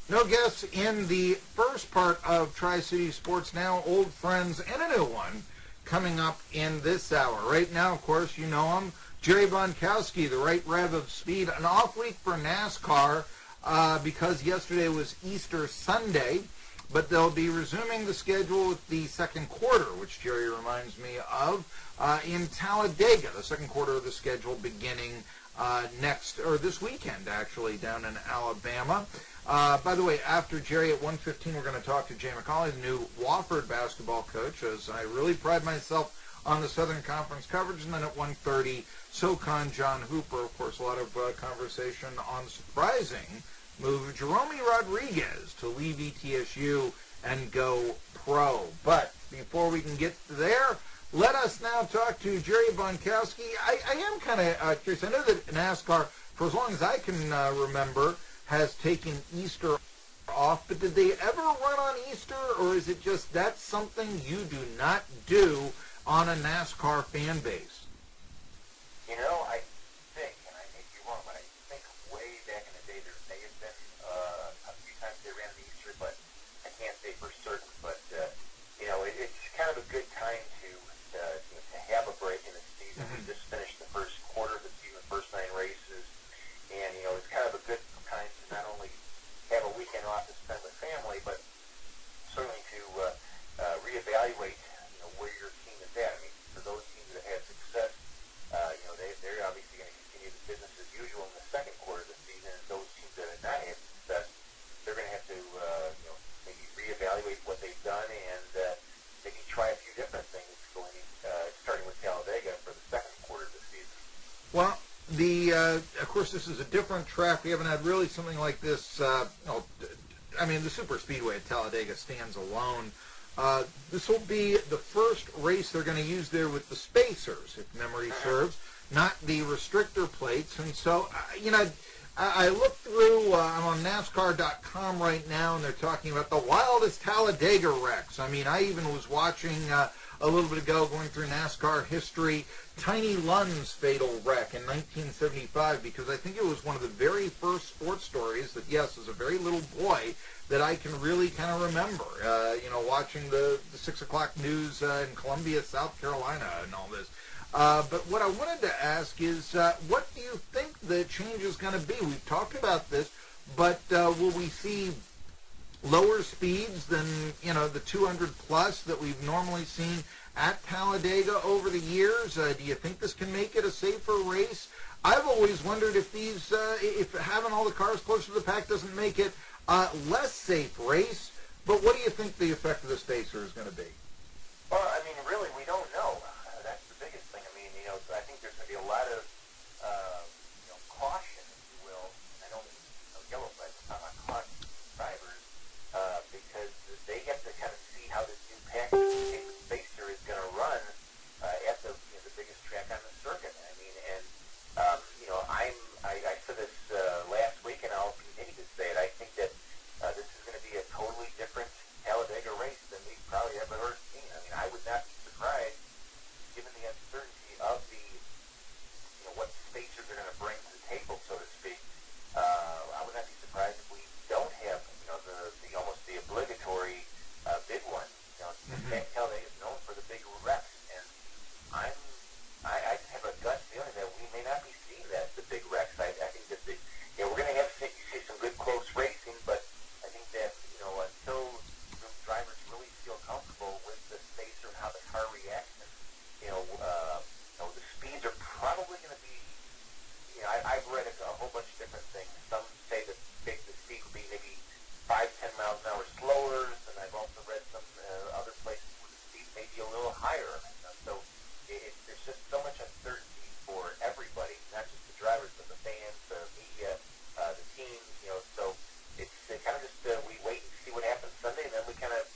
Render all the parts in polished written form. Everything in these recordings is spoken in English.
No guests in the first part of Tri-City Sports Now, old friends and a new one coming up in this hour. Right now, of course, you know him, Jerry Bonkowski, the right rev of speed. An off week for NASCAR because yesterday was Easter Sunday, but they'll be resuming the schedule with the second quarter, which Jerry reminds me of, in Talladega, the second quarter of the schedule beginning this weekend, actually, down in Alabama. By the way, after Jerry at 1:15, we're going to talk to Jay McCauley, the new Wofford basketball coach, as I really pride myself on the Southern Conference coverage. And then at 1:30, SoCon John Hooper. Of course, a lot of conversation on the surprising move of Jerome Rodriguez to leave ETSU and go pro. But before we can get there, let us now talk to Jerry Bonkowski. I am kind of curious. I know that NASCAR, for as long as I can remember, has taken Easter off, but did they ever run on Easter, or is it just that's something you do not do on a NASCAR fan base? You know, I think, and I may be wrong, but I think way back in the day there may have been a few times they ran on Easter, but I can't say for certain. But, you know, it's kind of a good time to have a break in the season. We just finished the first quarter of the season, first 9 races, and, you know, it's kind of a good time to not only have a weekend off to spend with family, but certainly to reevaluate, you know, where your team is at. I mean, for those teams that had success, you know, they're obviously going to continue the business as usual in the second quarter of the season, and those teams that have not had success, they're going to have to, you know, maybe reevaluate what they've done and maybe try a few different things starting with Talladega for the second quarter of the season. Well, of course, this is a different track. We haven't had really something like this. I mean, the Super Speedway at Talladega stands alone. This will be the first race they're going to use there with the spacers, if memory serves, not the restrictor plates. And so, you know, I looked through, I'm on NASCAR.com right now, and they're talking about the wildest Talladega wrecks. I mean, I even was watching a little bit ago, going through NASCAR history, Tiny Lund's fatal wreck in 1975, because I think it was one of the very first sports stories that, yes, as a very little boy, that I can really kind of remember, you know, watching the 6 o'clock news in Columbia, South Carolina, and all this. But what I wanted to ask is, what do you think the change is going to be? We've talked about this, but will we see lower speeds than, you know, the 200 plus that we've normally seen at Talladega over the years? Do you think this can make it a safer race? I've always wondered if if having all the cars closer to the pack doesn't make it less safe race. But what do you think the effect of the spacer is going to be? Well, I mean, really, we don't know. That's the biggest thing. I mean, you know, I think there's going to be a lot of, you know, caution, if you will. I don't mean, you know, yellow flags, I'm not caution drivers, because they have to kind of see how this new package spacer is going to run at the, you know, the biggest track on the circuit. I mean, and you know, I said this last week, and I'll continue to say it. I think that this is going to be a totally different Talladega race than we've probably ever seen. I mean, I would not be surprised, given the uncertainty of the, you know, what spacers are going to bring to the table, so to speak. I would not be surprised if we don't have, you know, the almost the obligatory big one. You know, Talladega is known for the big wrecks, and I have a gut feeling that we may not be seeing the big wrecks. I think that you know, we're going to have to see some good close racing, but I think that, you know, until the drivers really feel comfortable with the spacer and how the car reacts, and, you know, the speeds are probably going to be, you know, I've read a whole bunch of different things. Some say that the speed will be maybe 5-10 miles an hour slower, and I've also read some other places where the speed may be a little higher. So there's just so much uncertainty for everybody, not just the drivers, but the fans, the media, the teams. You know, so it's kind of just we wait and see what happens Sunday, and then we kind of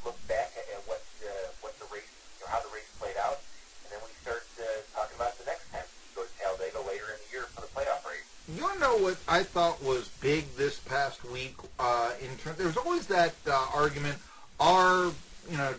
look back at what the race, you know, how the race played out, and then we start talking about the next time we go to Talladega later in the year for the playoff race. You want to know what I thought was big this past week? In terms, there's always that argument: are, you know,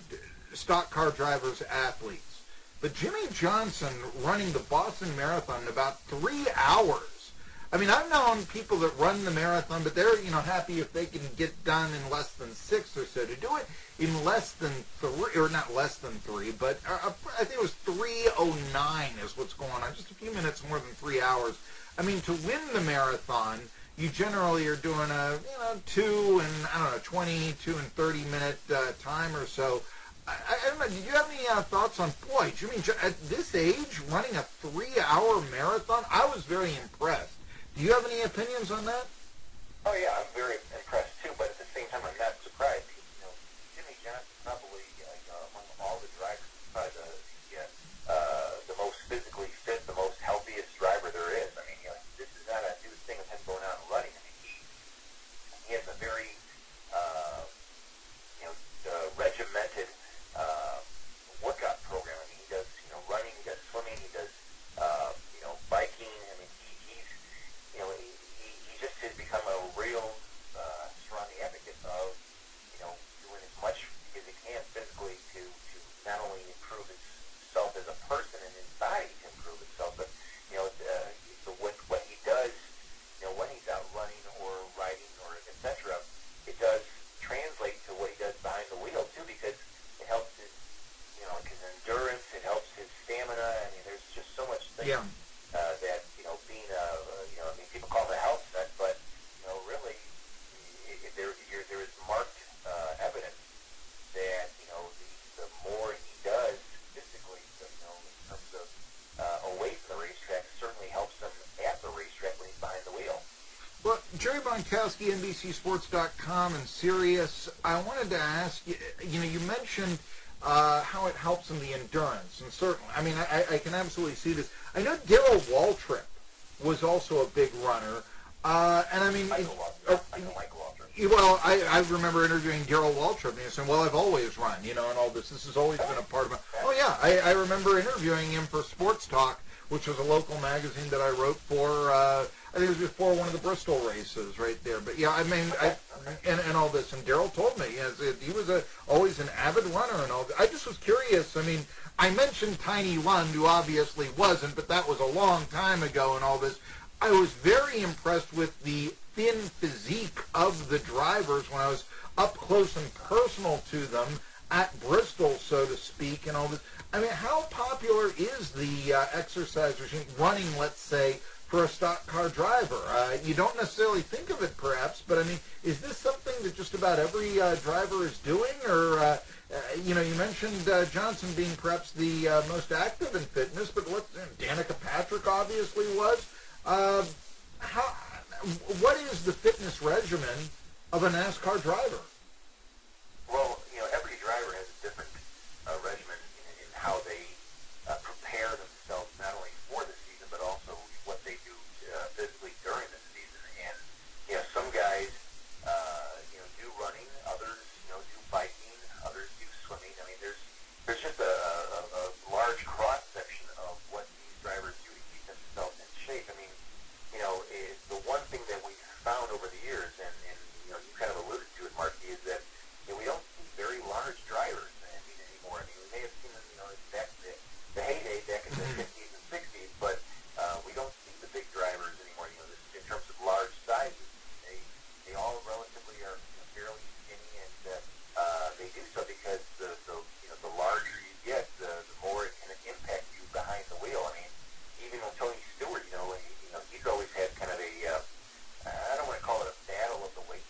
stock car drivers athletes? But Jimmy Johnson running the Boston Marathon in about 3 hours I mean, I've known people that run the marathon, but they're, happy if they can get done in less than 6 or so. To do it in less than 3, or not less than 3, but I think it was 3:09 is what's going on, just a few minutes more than 3 hours. I mean, to win the marathon, you generally are doing a, 2 and, 22 and 30-minute time or so. I don't know, did you have any thoughts on, boy, do you mean at this age, running a 3-hour marathon? I was very impressed. Do you have any opinions on that? Oh, yeah, I'm very impressed, too, but at the same time, I'm not surprised. Jimmy Johnson probably, among all the drivers, probably the most physically fit, the most healthiest driver there is. I mean, this is not a new thing of him going out and running. I mean, he has a very, regimented workout program. I mean, he does, running, he does swimming, he does, biking. I mean, he just has become a real strong advocate of, doing as much as he can physically to not only improve himself as a person and his body to improve itself, but, what he does, when he's out running or riding or et cetera, it does translate to what he does behind the wheel, too, because it helps his, his endurance, it helps his stamina. I mean, there's just so much things. Yeah. That, being I mean, people call it a health set, but, really, there is marked evidence that, the more he does physically, in terms of away from the racetrack, certainly helps him at the racetrack when he's behind the wheel. Well, Jerry Bonkowski, NBCSports.com and Sirius, I wanted to ask you, you mentioned how it helps in the endurance, and certainly, I mean, I can absolutely see this. I know Darrell Waltrip was also a big runner, and I mean... Michael Waltrip. Well, I remember interviewing Darrell Waltrip, and he said, well, I've always run, and all this. This has always been a part of my... Oh, yeah, I remember interviewing him for Sports Talk, which was a local magazine that I wrote for, I think it was before one of the Bristol races right there. But, yeah, I mean, and all this. And Darrell told me, he was always an avid runner and all that. I just was curious. I mean, I mentioned Tiny Lund, who obviously wasn't, but that was a long time ago and all this. I was very impressed with the thin physique of the drivers when I was up close and personal to them at Bristol, so to speak, and all this. I mean, how popular is the exercise regime, running, let's say, for a stock car driver? You don't necessarily think of it, perhaps, but, I mean, is this something that just about every driver is doing? Or, you mentioned Johnson being perhaps the most active in fitness, but Danica Patrick obviously was. What is the fitness regimen of a NASCAR driver? Well, every driver has a different regimen in how they prepare themselves, not only for the season, but also what they do physically during the season. And, some guys, do running, others, do biking, others do swimming. I mean, there's just a large cross-section of what these drivers do to keep themselves in shape. I mean, the one thing that we've found over the years, and you kind of alluded to it, Marky, is that we don't see very large drivers anymore. I mean, we may have seen them, back in the heyday, back in the 50s and 60s, but we don't see the big drivers anymore. In terms of large sizes, they all relatively are fairly skinny, and they do so because the larger you get, the more it can impact you behind the wheel. I mean, even with Tony Stewart, he's always had kind of a I don't want to call it a battle of the weight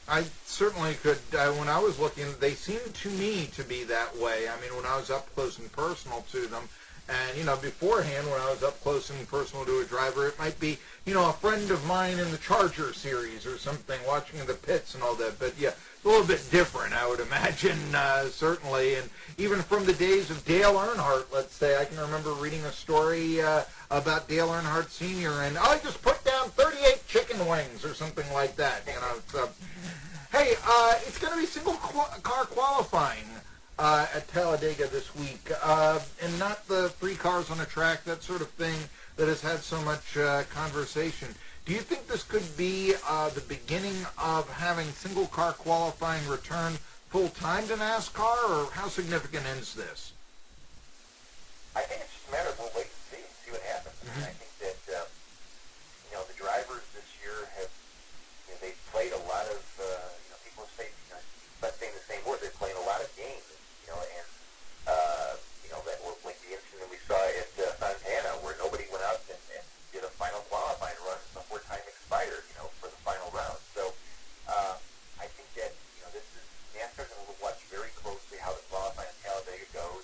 I certainly could. When I was looking, they seemed to me to be that way. I mean, when I was up close and personal to them, and, beforehand, when I was up close and personal to a driver, it might be, a friend of mine in the Charger series or something, watching the pits and all that. But, yeah, it's a little bit different, I would imagine, certainly. And even from the days of Dale Earnhardt, let's say, I can remember reading a story about Dale Earnhardt Sr., and I just put down 38 chicken wings or something like that, So, hey, it's going to be single-car qualifying at Talladega this week, and not the 3 cars on a track, that sort of thing that has had so much conversation. Do you think this could be the beginning of having single-car qualifying return full-time to NASCAR, or how significant is this? I think it's just a matter of we'll wait and see what happens. Mm-hmm. I think that, the drivers this year have, they've played a lot of, people say, but saying the same word, they're playing a lot of games. That was like the incident we saw at Fontana, where nobody went out and did a final qualifying run before time expired, for the final round. So I think that, this is, NASCAR's going to watch very closely how the qualifying at Talladega goes.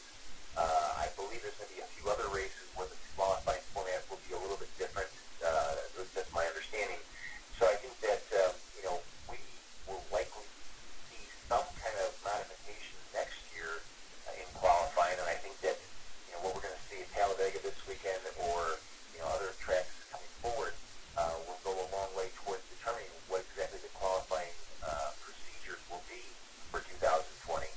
I believe there's going to be a few other races where the qualifying format will be a little bit different. That's my understanding. So I think that, we will likely see some kind of modification next year in qualifying, and I think that what we're going to see at Talladega this weekend, or other tracks coming forward, will go a long way towards determining what exactly the qualifying procedures will be for 2020.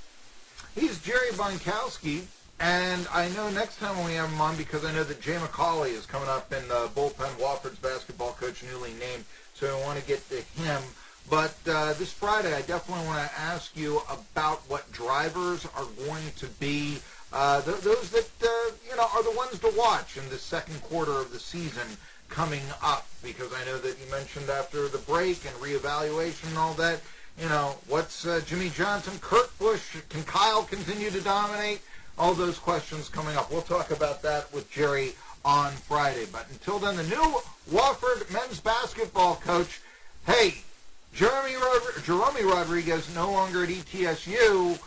He's Jerry Bonkowski, and I know next time when we have him on, because I know that Jay McCauley is coming up in the bullpen, Wofford's basketball coach, newly named, so I want to get to him. But this Friday, I definitely want to ask you about what drivers are going to be those that, are the ones to watch in the second quarter of the season coming up, because I know that you mentioned after the break and reevaluation and all that, what's Jimmy Johnson, Kurt Busch, can Kyle continue to dominate? All those questions coming up. We'll talk about that with Jerry on Friday. But until then, the new Wofford men's basketball coach, hey, Jerome Rodriguez no longer at ETSU.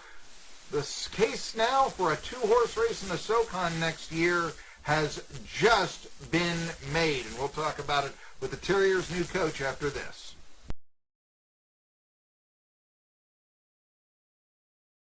The case now for a 2-horse race in the SoCon next year has just been made. And we'll talk about it with the Terriers' new coach after this.